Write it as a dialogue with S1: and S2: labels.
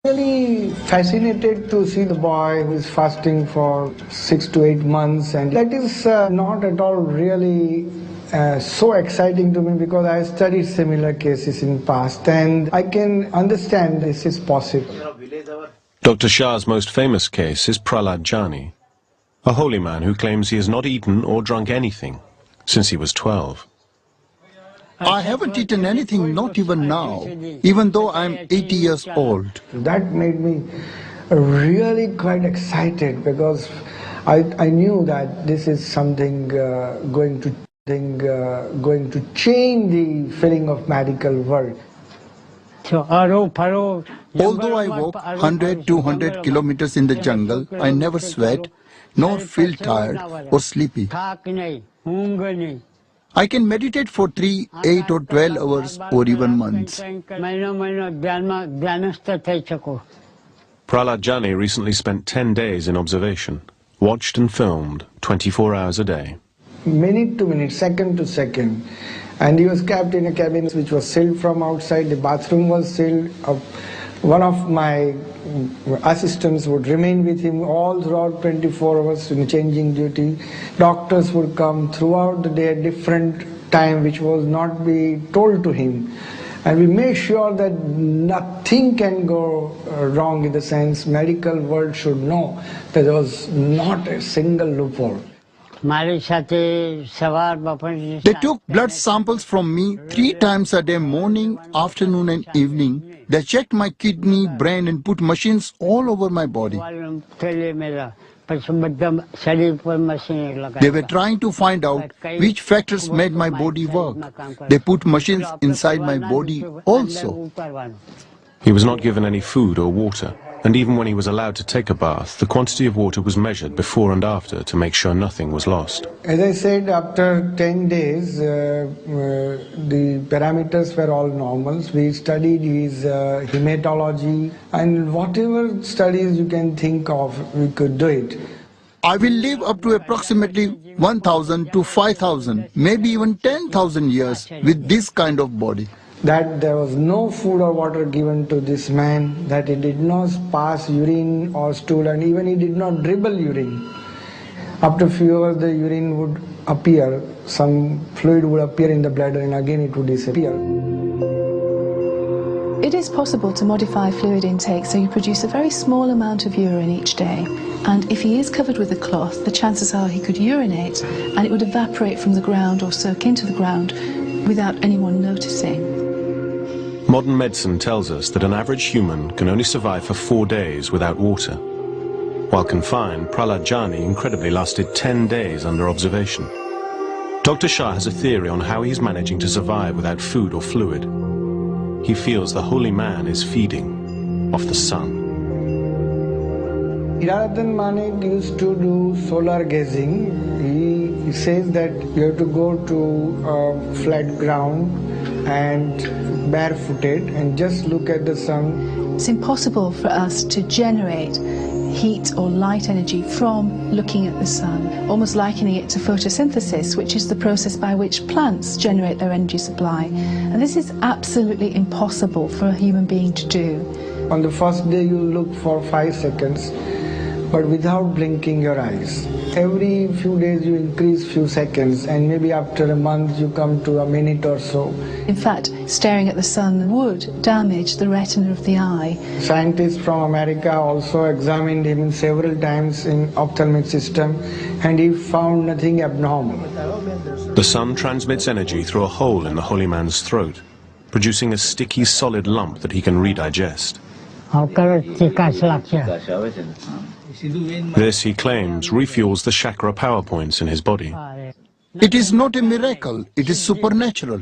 S1: Really fascinated to see the boy who is fasting for 6 to 8 months, and that is not at all really so exciting to me, because I studied similar cases in past and I can understand this is possible.
S2: Dr. Shah's most famous case is Prahlad Jani, a holy man who claims he has not eaten or drunk anything since he was 12.
S3: I haven't eaten anything, not even now, even though I'm 80 years old.
S1: That made me really quite excited, because I knew that this is something going to change the feeling of medical world.
S3: Although I walk 100-200 kilometers in the jungle, I never sweat, nor feel tired or sleepy. I can meditate for 3, 8 or 12 hours or even months.
S2: Prahlad Jani recently spent 10 days in observation, watched and filmed 24 hours a day.
S1: Minute to minute, second to second. And he was kept in a cabin which was sealed from outside. The bathroom was sealed. One of my assistants would remain with him all throughout 24 hours in changing duty. Doctors would come throughout the day at different time, which was not be told to him. And we made sure that nothing can go wrong, in the sense medical world should know that there was not a single loophole.
S3: They took blood samples from me 3 times a day, morning, afternoon and evening. They checked my kidney, brain and put machines all over my body. They were trying to find out which factors made my body work. They put machines inside my body also.
S2: He was not given any food or water, and even when he was allowed to take a bath, the quantity of water was measured before and after to make sure nothing was lost.
S1: As I said, after 10 days, the parameters were all normal. We studied his hematology, and whatever studies you can think of, we could do it.
S3: I will live up to approximately 1,000 to 5,000, maybe even 10,000 years with this kind of body.
S1: That there was no food or water given to this man, that he did not pass urine or stool, and even he did not dribble urine. After a few hours the urine would appear, some fluid would appear in the bladder, and again it would disappear.
S4: It is possible to modify fluid intake so you produce a very small amount of urine each day. And if he is covered with a cloth, the chances are he could urinate and it would evaporate from the ground or soak into the ground without anyone noticing.
S2: Modern medicine tells us that an average human can only survive for 4 days without water. While confined, Prahlad Jani incredibly lasted 10 days under observation. Dr. Shah has a theory on how he's managing to survive without food or fluid. He feels the holy man is feeding off the sun.
S1: Hiranandhan Manik used to do solar gazing. He says that you have to go to flat ground and barefooted and just look at the sun.
S4: It's impossible for us to generate heat or light energy from looking at the sun, almost likening it to photosynthesis, which is the process by which plants generate their energy supply. And this is absolutely impossible for a human being to do.
S1: On the first day you look for 5 seconds, but without blinking your eyes. Every few days you increase few seconds, and maybe after a month you come to a minute or so.
S4: In fact, staring at the sun would damage the retina of the eye.
S1: Scientists from America also examined him several times in ophthalmic system, and he found nothing abnormal.
S2: The sun transmits energy through a hole in the holy man's throat, producing a sticky solid lump that he can redigest. This, he claims, refuels the chakra power points in his body.
S3: It is not a miracle, it is supernatural.